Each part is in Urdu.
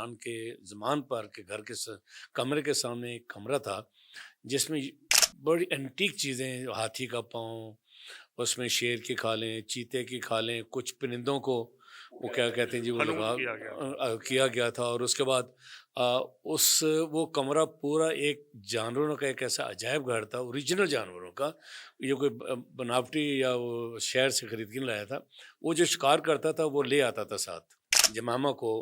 عمران کے زمان پر کے گھر کے کمرے کے سامنے ایک کمرہ تھا جس میں بڑی اینٹیک چیزیں، ہاتھی کا پاؤں، اس میں شیر کی کھالیں، چیتے کی کھالیں، کچھ پرندوں کو وہ کیا کہتے ہیں جی وہ حنوط لگا کیا گیا تھا۔ کیا گیا تھا، اور اس کے بعد اس وہ کمرہ پورا ایک جانوروں کا ایک ایسا عجائب گھر تھا، اوریجنل جانوروں کا، یہ کوئی بناوٹی یا وہ شہر سے خرید کے نہیں لایا تھا۔ وہ جو شکار کرتا تھا وہ لے آتا تھا ساتھ جمامہ کو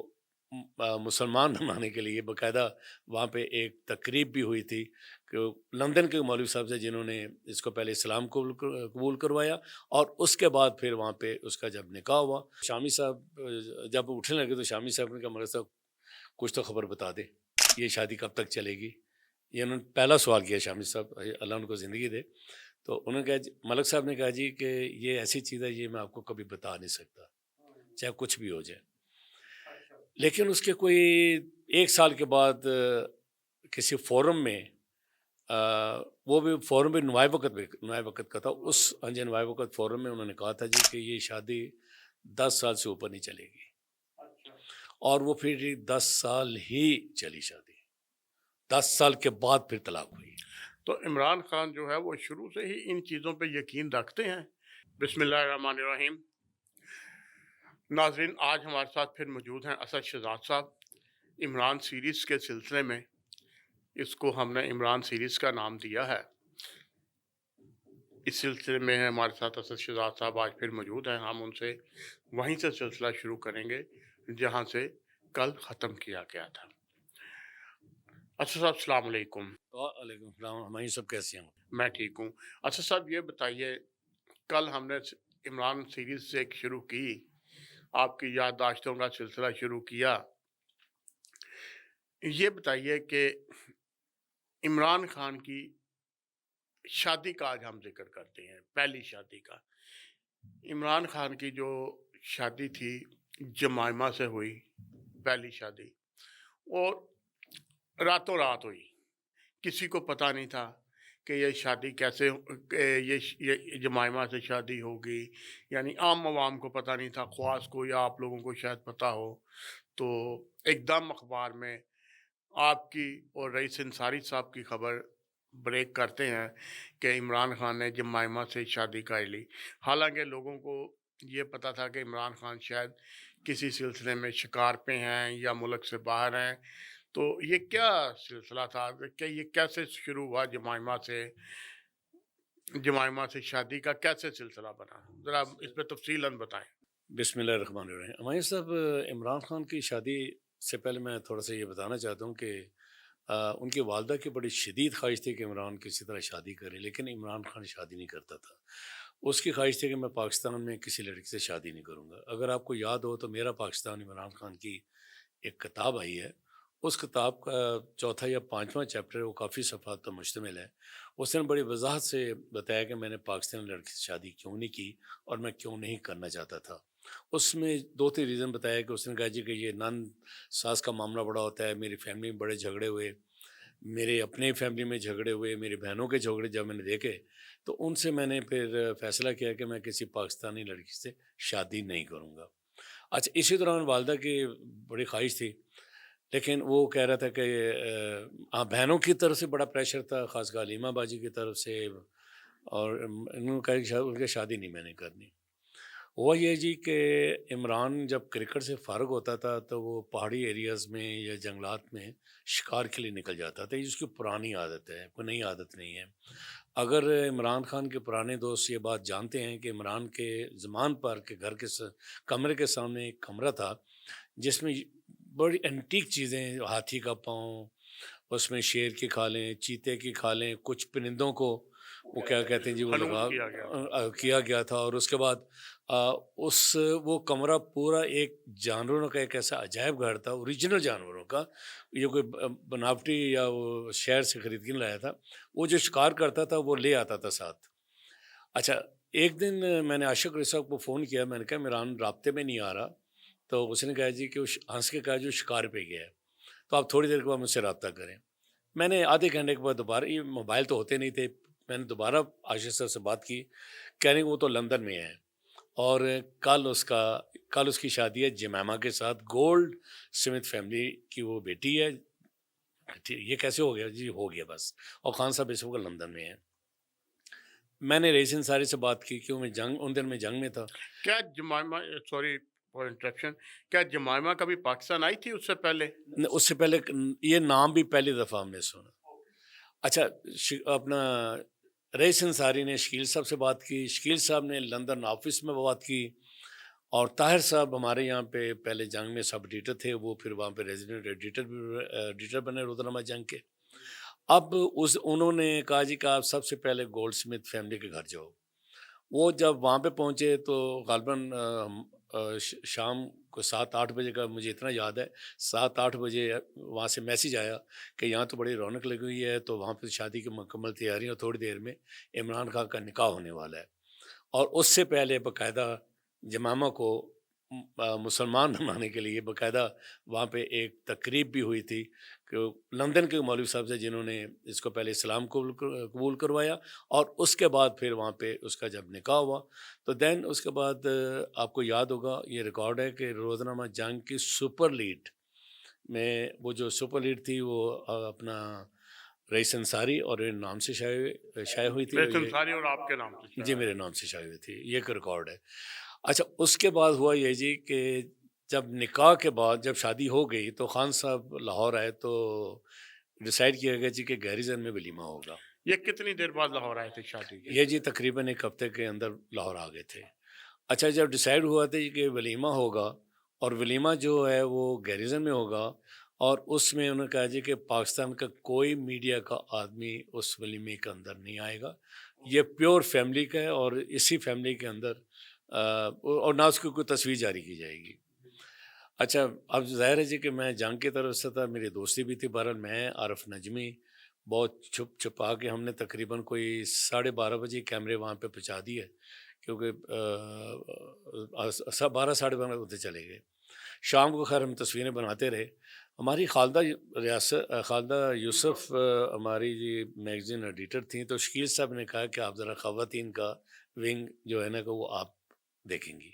مسلمان بنانے کے لیے، باقاعدہ وہاں پہ ایک تقریب بھی ہوئی تھی کہ لندن کے مولوی صاحب سے جنہوں نے اس کو پہلے اسلام قبول کروایا، اور اس کے بعد پھر وہاں پہ اس کا جب نکاح ہوا، شامی صاحب جب اٹھنے لگے تو شامی صاحب نے کہا مگر صاحب کچھ تو خبر بتا دے، یہ شادی کب تک چلے گی؟ یہ انہوں نے پہلا سوال کیا شامی صاحب، اللہ ان کو زندگی دے۔ تو انہوں نے کہا ملک صاحب نے کہا جی کہ یہ ایسی چیز ہے، یہ میں آپ کو کبھی بتا نہیں سکتا چاہے کچھ بھی ہو جائے۔ لیکن اس کے کوئی ایک سال کے بعد کسی فورم میں وہ بھی فورم بھی نوائے وقت کا تھا، اس ہاں جی نوائے وقت فورم میں انہوں نے کہا تھا جی کہ یہ شادی 10 سال سے اوپر نہیں چلے گی، اور وہ پھر 10 سال ہی چلی شادی، 10 سال کے بعد پھر طلاق ہوئی۔ تو عمران خان جو ہے وہ شروع سے ہی ان چیزوں پہ یقین رکھتے ہیں۔ بسم اللہ الرحمن الرحیم۔ ناظرین، آج ہمارے ساتھ پھر موجود ہیں اسد شہزاد صاحب۔ عمران سیریز کے سلسلے میں اس کو ہم نے عمران سیریز کا نام دیا ہے۔ اس سلسلے میں ہمارے ساتھ اسد شہزاد صاحب آج پھر موجود ہیں۔ ہم ان سے وہیں سے سلسلہ شروع کریں گے جہاں سے کل ختم کیا گیا تھا۔ اسد صاحب السلام علیکم۔ وعلیکم السلام، ہماری سب کیسے ہیں؟ میں ٹھیک ہوں۔ اسد صاحب یہ بتائیے، کل ہم نے عمران سیریز سے ایک شروع کی، آپ کی یادداشتوں کا سلسلہ شروع کیا۔ یہ بتائیے کہ عمران خان کی شادی کا آج ہم ذکر کرتے ہیں، پہلی شادی کا۔ عمران خان کی جو شادی تھی جمائمہ سے ہوئی، پہلی شادی، اور راتوں رات ہوئی، کسی کو پتہ نہیں تھا کہ یہ شادی کیسے، یہ جمائمہ سے شادی ہوگی، یعنی عام عوام کو پتہ نہیں تھا، خواص کو یا آپ لوگوں کو شاید پتہ ہو۔ تو ایک دم اخبار میں آپ کی اور رئیس انصاری صاحب کی خبر بریک کرتے ہیں کہ عمران خان نے جمائمہ سے شادی کر لی، حالانکہ لوگوں کو یہ پتہ تھا کہ عمران خان شاید کسی سلسلے میں شکار پہ ہیں یا ملک سے باہر ہیں۔ تو یہ کیا سلسلہ تھا کہ یہ کیسے شروع ہوا؟ جمائمہ سے شادی کا کیسے سلسلہ بنا؟ ذرا اس پہ تفصیلاً بتائیں۔ بسم اللہ الرحمن الرحیم۔ ہمارے صاحب عمران خان کی شادی سے پہلے میں تھوڑا سا یہ بتانا چاہتا ہوں کہ ان کی والدہ کی بڑی شدید خواہش تھی کہ عمران کسی طرح شادی کرے، لیکن عمران خان شادی نہیں کرتا تھا۔ اس کی خواہش تھی کہ میں پاکستان میں کسی لڑکی سے شادی نہیں کروں گا۔ اگر آپ کو یاد ہو تو میرا پاکستان عمران خان کی ایک کتاب آئی ہے، اس کتاب کا چوتھا یا پانچواں چیپٹر، وہ کافی صفحات پر مشتمل ہے۔ اس نے بڑی وضاحت سے بتایا کہ میں نے پاکستانی لڑکی سے شادی کیوں نہیں کی اور میں کیوں نہیں کرنا چاہتا تھا۔ اس میں 2-3 ریزن بتایا کہ اس نے کہا جی کہ یہ نند ساس کا معاملہ بڑا ہوتا ہے، میری فیملی میں بڑے جھگڑے ہوئے، میرے اپنے فیملی میں جھگڑے ہوئے، میری بہنوں کے جھگڑے جب میں نے دیکھے تو ان سے میں نے پھر فیصلہ کیا کہ میں کسی پاکستانی لڑکی سے شادی نہیں کروں گا۔ اچھا، اسی دوران والدہ کی بڑی خواہش تھی، لیکن وہ کہہ رہا تھا کہ بہنوں کی طرف سے بڑا پریشر تھا، خاص کر علیمہ باجی کی طرف سے، اور انہوں نے کہا کہ ان کی شادی نہیں میں نے کرنی۔ ہوا یہ جی کہ عمران جب کرکٹ سے فارغ ہوتا تھا تو وہ پہاڑی ایریاز میں یا جنگلات میں شکار کے لیے نکل جاتا تھا۔ یہ اس کی پرانی عادت ہے، کوئی نئی عادت نہیں ہے۔ اگر عمران خان کے پرانے دوست یہ بات جانتے ہیں کہ عمران کے زمان پر کے گھر کے کمرے کے سامنے ایک کمرہ تھا جس میں بڑی اینٹیک چیزیں، ہاتھی کا پاؤں، اس میں شیر کی کھالیں، چیتے کی کھالیں، کچھ پرندوں کو وہ کیا کہتے ہیں جی وہ حنوط لگا کیا گیا تھا۔ کیا گیا تھا، اور اس کے بعد وہ کمرہ پورا ایک جانوروں کا ایک ایسا عجائب گھر تھا، اوریجنل جانوروں کا، یہ کوئی بناوٹی یا وہ شہر سے خرید کے نہیں لایا تھا۔ وہ جو شکار کرتا تھا وہ لے آتا تھا ساتھ۔ اچھا، ایک دن میں نے عاشق علی صاحب کو فون کیا، میں نے کہا عمران رابطے میں نہیں آ رہا، تو اس نے کہا جی کہ وہ ہنس کے کہا جو شکار پہ گیا ہے، تو آپ تھوڑی دیر کے بعد مجھ سے رابطہ کریں۔ میں نے آدھے گھنٹے کے بعد دوبارہ، یہ موبائل تو ہوتے نہیں تھے، میں نے دوبارہ عاشق صاحب سے بات کی، کہنے وہ تو لندن میں ہیں اور کل اس کا کل اس کی شادی ہے جمیمہ کے ساتھ، گولڈ سمتھ فیملی کی وہ بیٹی ہے. یہ کیسے ہو گیا جی؟ ہو گیا بس. اور خان صاحب اس وقت لندن میں ہیں. میں نے رئیس انصاری سے بات کی کہ میں ان دن میں جنگ میں تھا. کیا جمائمہ، سوری فار انٹرپشن، کیا جمائمہ کبھی پاکستان آئی تھی اس سے پہلے؟ اس سے پہلے یہ نام بھی پہلی دفعہ ہم نے سنا. اچھا اپنا رئیس انصاری نے شکیل صاحب سے بات کی، شکیل صاحب نے لندن آفس میں بات کی، اور طاہر صاحب ہمارے یہاں پہ پہلے جنگ میں سب ایڈیٹر تھے، وہ پھر وہاں پہ ریزیڈنٹ ایڈیٹر بنے روزنامہ جنگ کے. اب انہوں نے کہا جی کہ آپ سب سے پہلے گولڈ سمتھ فیملی کے گھر جاؤ. وہ جب وہاں پہ پہنچے تو غالباً شام کو 7-8 بجے کا مجھے اتنا یاد ہے، 7-8 بجے وہاں سے میسیج آیا کہ یہاں تو بڑی رونق لگی ہوئی ہے، تو وہاں پہ شادی کی مکمل تیاری اور تھوڑی دیر میں عمران خان کا نکاح ہونے والا ہے. اور اس سے پہلے باقاعدہ جمامہ کو مسلمان بنانے کے لیے باقاعدہ وہاں پہ ایک تقریب بھی ہوئی تھی کہ لندن کے مولوی صاحب سے، جنہوں نے اس کو پہلے اسلام قبول کروایا، اور اس کے بعد پھر وہاں پہ اس کا جب نکاح ہوا تو دین اس کے بعد آپ کو یاد ہوگا یہ ریکارڈ ہے کہ روزنامہ جنگ کی سپر لیڈ میں وہ جو سپر لیڈ تھی وہ اپنا رئیس انصاری اور میرے نام سے شائع ہوئی تھی. رئیس انصاری اور آپ کے نام سے؟ جی میرے نام سے شائع ہوئی تھی، یہ ایک ریکارڈ ہے. اچھا اس کے بعد ہوا یہ جی کہ جب نکاح کے بعد جب شادی ہو گئی تو خان صاحب لاہور آئے تو ڈیسائیڈ کیا گیا جی کہ گیریزن میں ولیمہ ہوگا. یہ کتنی دیر بعد لاہور آئے تھے شادی کے؟ یہ جی تقریباً ایک ہفتے کے اندر لاہور آ گئے تھے. اچھا جب ڈیسائیڈ ہوا تھا کہ ولیمہ ہوگا، اور ولیمہ جو ہے وہ گیریزن میں ہوگا، اور اس میں انہوں نے کہا جی کہ پاکستان کا کوئی میڈیا کا آدمی اس ولیمے کے اندر نہیں آئے گا، یہ پیور فیملی کا ہے، اور اسی فیملی کے اندر اور نہ اس کی کوئی تصویر جاری کی جائے گی. اچھا اب ظاہر ہے جی کہ میں جنگ کی طرف سے تھا، میری دوستی بھی تھی. بہرحال میں عارف نجمی بہت چھپا کے ہم نے تقریباً کوئی 12:30 بجے کیمرے وہاں پہ پہنچا دیے، کیونکہ 12-12:30 بجے چلے گئے. شام کو خیر ہم تصویریں بناتے رہے. ہماری خالدہ یوسف ہماری جی میگزین ایڈیٹر تھیں، تو شکیل صاحب نے کہا کہ آپ ذرا خواتین کا ونگ جو ہے نا کہ وہ آپ دیکھیں گی.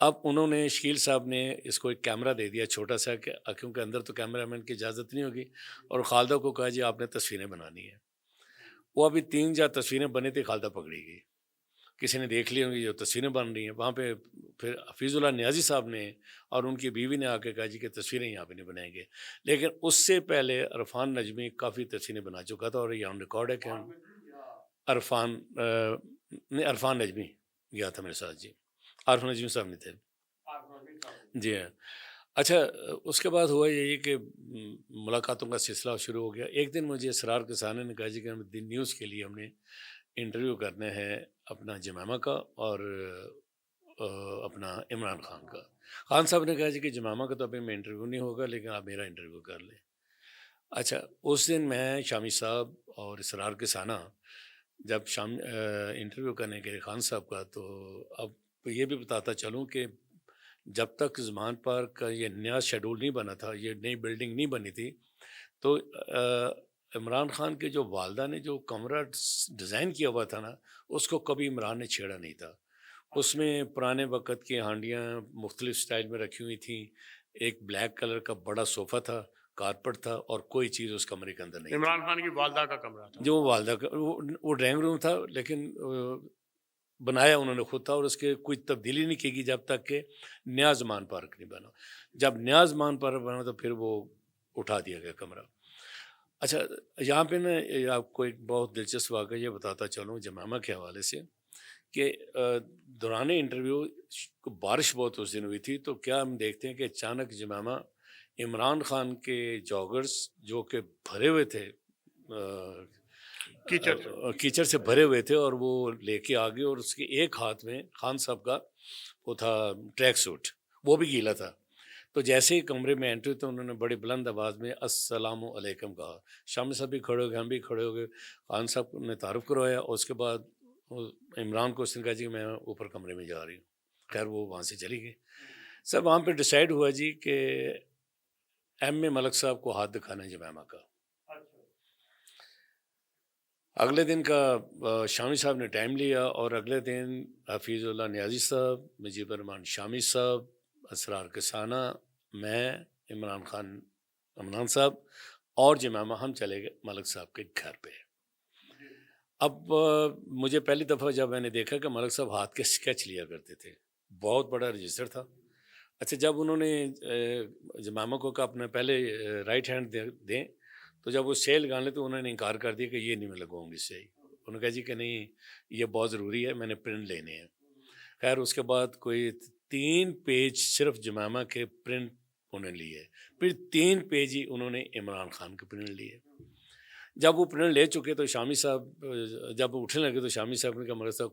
اب انہوں نے شکیل صاحب نے اس کو ایک کیمرہ دے دیا چھوٹا سا، کہ کیونکہ اندر تو کیمرہ مین کی اجازت نہیں ہوگی، اور خالدہ کو کہا جی آپ نے تصویریں بنانی ہیں. وہ ابھی 3 تصویریں بنی تھی، خالدہ پکڑی گئی. کسی نے دیکھ لی ہوں گی جو تصویریں بن رہی ہیں وہاں پہ. پھر حفیظ اللہ نیازی صاحب نے اور ان کی بیوی نے آ کے کہا جی کہ تصویریں یہاں پہ نہیں بنائیں گے. لیکن اس سے پہلے عرفان نجمی کافی تصویریں بنا چکا تھا، اور یہ آن ریکارڈ ہے کہ ہم عرفان نجمی گیا تھا میرے ساتھ. جی عرفان نجمی صاحب نہیں تھے. جی ہاں. اچھا اس کے بعد ہوا یہی کہ ملاقاتوں کا سلسلہ شروع ہو گیا. ایک دن مجھے اسرار کسانی نے کہا جی کہ ہم دن نیوز کے لیے ہم نے انٹرویو کرنے ہیں اپنا جمامہ کا اور اپنا عمران خان کا. خان صاحب نے کہا جی کہ جمامہ کا تو ابھی میں انٹرویو نہیں ہوگا، لیکن آپ میرا انٹرویو کر لیں. اچھا اس دن میں شامی صاحب اور اسرار کسانہ جب شام انٹرویو کرنے کے خان صاحب کا، تو اب یہ بھی بتاتا چلوں کہ جب تک زمان پارک کا یہ نیا شیڈول نہیں بنا تھا، یہ نئی بلڈنگ نہیں بنی تھی، تو عمران خان کے جو والدہ نے جو کمرہ ڈیزائن کیا ہوا تھا نا، اس کو کبھی عمران نے چھیڑا نہیں تھا. اس میں پرانے وقت کی ہانڈیاں مختلف سٹائل میں رکھی ہوئی تھیں، ایک بلیک کلر کا بڑا صوفہ تھا، کارپٹ تھا، اور کوئی چیز اس کمرے کے اندر نہیں تھی. عمران خان کی والدہ کا کمرہ تھا جو والدہ کا وہ ڈرائنگ روم تھا، لیکن بنایا انہوں نے خود تھا، اور اس کے کوئی تبدیلی نہیں کی گئی جب تک کہ نیا زمان پارک نہیں بنا. جب نیا زمان پارک بنا تو پھر وہ اٹھا دیا گیا کمرہ. اچھا یہاں پہ نا آپ کو ایک بہت دلچسپ واقعہ یہ بتاتا چلوں جمامہ کے حوالے سے، کہ دوران انٹرویو بارش بہت اس دن ہوئی تھی، تو کیا ہم دیکھتے ہیں کہ اچانک جمامہ عمران خان کے جاگرز جو کہ بھرے ہوئے تھے کیچڑ سے بھرے ہوئے تھے، اور وہ لے کے آگے، اور اس کے ایک ہاتھ میں خان صاحب کا وہ تھا ٹریک سوٹ، وہ بھی گیلا تھا. تو جیسے ہی کمرے میں انٹری تو انہوں نے بڑی بلند آواز میں السلام علیکم کہا. شامی صاحب بھی کھڑے ہو گئے، ہم بھی کھڑے ہو گئے. خان صاحب نے تعارف کروایا، اور اس کے بعد عمران کو اس نے کہا جی میں اوپر کمرے میں جا رہی ہوں. خیر وہ وہاں سے چلی گئی. سب وہاں پہ ڈیسائیڈ ہوا جی کہ ایم اے ملک صاحب کو ہاتھ دکھانا ہے جمامہ کا. اگلے دن کا شامی صاحب نے ٹائم لیا اور اگلے دن حفیظ اللہ نیازی صاحب، مجیب الرحمان شامی صاحب، اسرار کسانہ، میں، عمران خان عمران صاحب اور جمامہ ہم چلے گئے ملک صاحب کے گھر پہ۔ اب مجھے پہلی دفعہ جب میں نے دیکھا کہ ملک صاحب ہاتھ کے اسکیچ لیا کرتے تھے، بہت بڑا رجسٹر تھا۔ اچھا، جب انہوں نے جمامہ کو کہا اپنے پہلے رائٹ ہینڈ دیں، تو جب وہ سیل لگانے تو انہوں نے انکار کر دیا کہ یہ نہیں میں لگواؤں گی صحیح۔ انہوں نے کہا جی کہ نہیں، یہ بہت ضروری ہے، میں نے پرنٹ لینے ہیں۔ خیر اس کے بعد کوئی 3 پیج صرف جمامہ کے پرنٹ انہوں نے لیے، پھر 3 پیج ہی انہوں نے عمران خان کے پرنٹ لیے۔ جب وہ پرنٹ لے چکے تو شامی صاحب جب وہ اٹھنے لگے تو شامی صاحب نے کہا ملک صاحب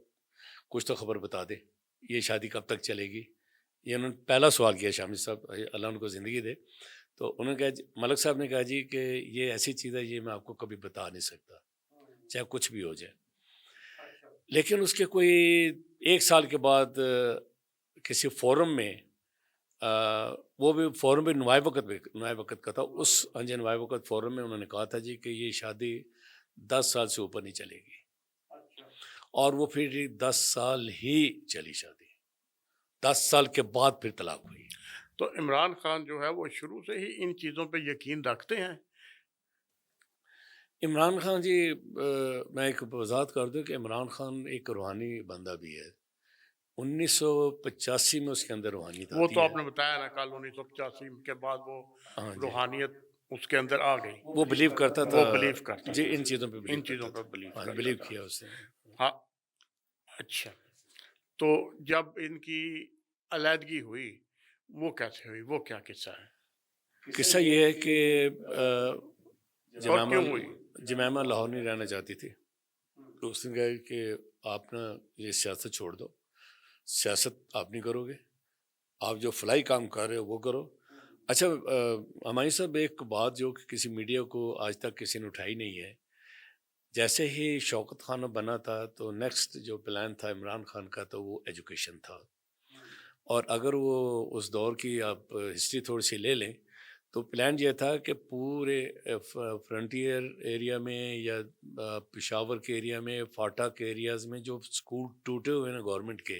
کچھ تو خبر بتا دے، یہ شادی کب تک چلے گی؟ یہ انہوں نے پہلا سوال کیا شامی صاحب، اللہ ان کو زندگی دے۔ تو انہوں نے کہا ملک صاحب نے کہا جی کہ یہ ایسی چیز ہے، یہ میں آپ کو کبھی بتا نہیں سکتا، چاہے کچھ بھی ہو جائے۔ لیکن اس کے کوئی 1 سال کے بعد کسی فورم میں وہ بھی فورم بھی نوائے وقت کا تھا، اس نوائے وقت فورم میں انہوں نے کہا تھا جی کہ یہ شادی 10 سال سے اوپر نہیں چلے گی، اور وہ پھر 10 سال ہی چلی شادی، 10 سال کے بعد پھر طلاق ہوئی۔ تو عمران خان جو ہے وہ شروع سے ہی ان چیزوں پہ یقین رکھتے ہیں؟ عمران خان جی، میں ایک وضاحت کر دوں کہ عمران خان ایک روحانی بندہ بھی ہے۔ 1985 میں اس کے اندر روحانیت وہ آتی تو ہے۔ آپ نے بتایا نا کل 1985 کے بعد وہ ہاں جی، روحانیت اس کے اندر آ گئی، وہ بلیو کرتا تھا، وہ بلیو کرتا جی تھا، ان چیزوں پہ بلیو ان چیزوں کرتا پہ بلیو تھا، ہاں کرتا بلیو تھا۔ کیا اس نے۔ ہاں، اچھا، تو جب ان کی علیحدگی ہوئی وہ کیسے ہوئی، وہ کیا قصہ ہے قصہ یہ ہے کہ اور کیوں ہوئی؟ جمامہ لاہور نہیں رہنا چاہتی تھی، تو اس نے کہا کہ آپ نا یہ سیاست چھوڑ دو، سیاست آپ نہیں کرو گے، آپ جو فلاحی کام کر رہے ہو وہ کرو۔ اچھا، ہماری صاحب ایک بات جو کہ کسی میڈیا کو آج تک کسی نے اٹھائی نہیں ہے، جیسے ہی شوکت خان بنا تھا تو نیکسٹ جو پلان تھا عمران خان کا تو وہ ایجوکیشن تھا، اور اگر وہ اس دور کی آپ ہسٹری تھوڑی سی لے لیں تو پلان یہ تھا کہ پورے فرنٹیئر ایریا میں یا پشاور کے ایریا میں، فاٹا کے ایریاز میں جو اسکول ٹوٹے ہوئے ہیں گورنمنٹ کے،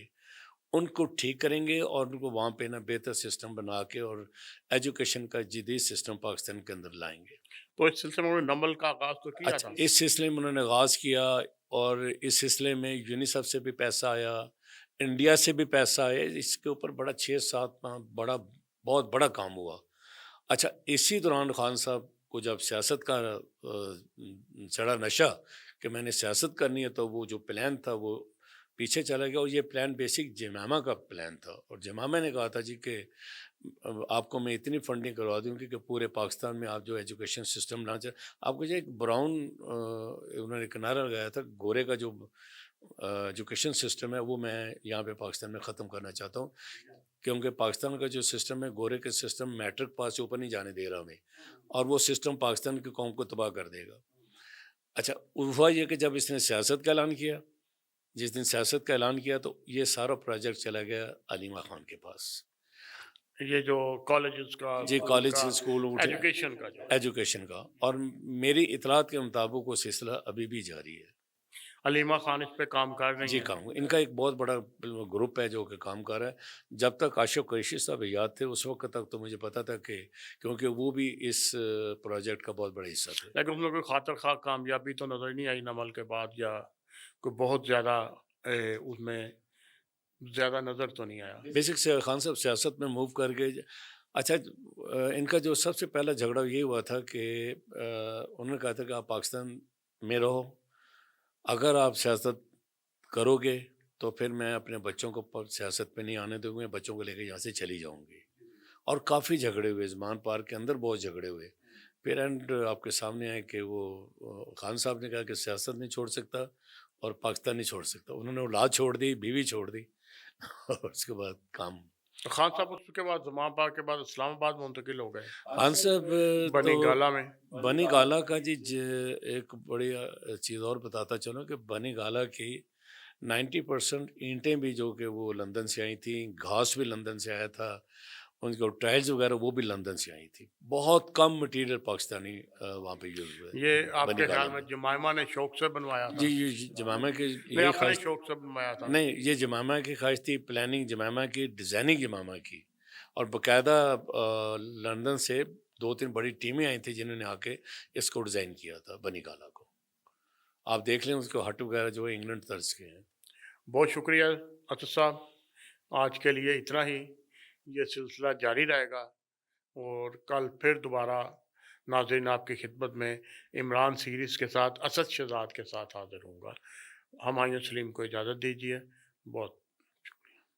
ان کو ٹھیک کریں گے اور ان کو وہاں پہ نا بہتر سسٹم بنا کے اور ایجوکیشن کا جدید سسٹم پاکستان کے اندر لائیں گے۔ تو اس سلسلے میں انہوں نے نمبل کا آغاز تو کیا اچھا، تھا؟ اس سلسلے میں انہوں نے آغاز کیا، اور اس سلسلے میں یونیسیف سے بھی پیسہ آیا، انڈیا سے بھی پیسہ آیا، اس کے اوپر بڑا 6-7 ماہ بہت بڑا کام ہوا۔ اچھا، اسی دوران خان صاحب کو جب سیاست کا چڑھا نشہ کہ میں نے سیاست کرنی ہے، تو وہ جو پلان تھا وہ پیچھے چلا گیا، اور یہ پلان بیسک جمامہ کا پلان تھا، اور جمامہ نے کہا تھا جی کہ آپ کو میں اتنی فنڈنگ کروا دوں گی کہ پورے پاکستان میں آپ جو ایجوکیشن سسٹم لانا چاہتے، آپ کو جو ایک براؤن انہوں نے کنارہ لگایا تھا، گورے کا جو ایجوکیشن سسٹم ہے وہ میں یہاں پہ پاکستان میں ختم کرنا چاہتا ہوں، کیونکہ پاکستان کا جو سسٹم ہے، گورے کے سسٹم میٹرک پاس سے اوپر نہیں جانے دے رہا ہمیں، اور وہ سسٹم پاکستان کی قوم کو تباہ کر دے گا۔ اچھا، ہوا یہ کہ جب اس نے سیاست کا اعلان کیا، جس دن سیاست کا اعلان کیا تو یہ سارا پروجیکٹ چلا گیا علیمہ خان کے پاس، یہ جو کالجز کا، جی کالج اسکول اٹھے، ایجوکیشن کا جو ایجوکیشن کا، اور میری اطلاعات کے مطابق وہ سلسلہ ابھی بھی جاری ہے۔ علیمہ خان اس پہ کام کر رہی جی ہیں؟ کام، ان کا ایک بہت بڑا گروپ ہے جو کہ کام کر رہا ہے۔ جب تک عاشق قریشی صاحب یاد تھے اس وقت تک تو مجھے پتا تھا کہ کیونکہ وہ بھی اس پروجیکٹ کا بہت بڑا حصہ تھے۔ لیکن اس میں کوئی خاطر خواہ کامیابی تو نظر نہیں آئی نمل کے بعد، یا کوئی بہت زیادہ اس میں زیادہ نظر تو نہیں آیا۔ بیسک سے خان صاحب سیاست میں موو کر گئے۔ اچھا، ان کا جو سب سے پہلا جھگڑا یہ ہوا تھا کہ انہوں نے کہا تھا کہ آپ پاکستان میں رہو، اگر آپ سیاست کرو گے تو پھر میں اپنے بچوں کو سیاست پہ نہیں آنے دوں گا، بچوں کو لے کے یہاں سے چلی جاؤں گی، اور کافی جھگڑے ہوئے، زمان پارک کے اندر بہت جھگڑے ہوئے۔ پھر اینڈ آپ کے سامنے ہے کہ وہ خان صاحب نے کہا کہ سیاست نہیں چھوڑ سکتا اور پاکستان نہیں چھوڑ سکتا، انہوں نے اولاد چھوڑ دی، بیوی چھوڑ دی، اور اس کے بعد کام۔ تو خان صاحب اس کے بعد زمان پار کے بعد اسلام آباد منتقل ہو گئے، خان صاحب بنی تو گالا میں۔ بنی گالا کا جی ایک بڑی چیز اور بتاتا چلوں کہ بنی گالا کی 90% اینٹیں بھی جو کہ وہ لندن سے آئی تھیں، گھاس بھی لندن سے آیا تھا، ان کو ٹرائلز وغیرہ وہ بھی لندن سے آئی تھی. بہت کم مٹیریل پاکستانی وہاں پہ یوز ہوئے یہ آپ بنی کے خیال گالا میں میں. جمائمہ نے شوق سے بنوایا تھا؟ جی جمامہ کی نہیں، یہی اپنے خواہش. شوق سے بنوایا تھا؟ نہیں، یہ جمامہ کی خواہش تھی، پلاننگ جمامہ کی، ڈیزائننگ جمامہ کی، اور باقاعدہ لندن سے 2-3 بڑی ٹیمیں آئی تھیں جنہوں نے آ کے اس کو ڈیزائن کیا تھا بنی گالا کو. آپ دیکھ لیں اس کو ہٹ وغیرہ جو ہے انگلینڈ طرز کے ہیں. بہت شکریہ اسد صاحب، آج کے لیے اتنا ہی. یہ سلسلہ جاری رہے گا اور کل پھر دوبارہ ناظرین آپ کی خدمت میں عمران سیریز کے ساتھ اسد شہزاد کے ساتھ حاضر ہوں گا. ہمایوں سلیم کو اجازت دیجیے. بہت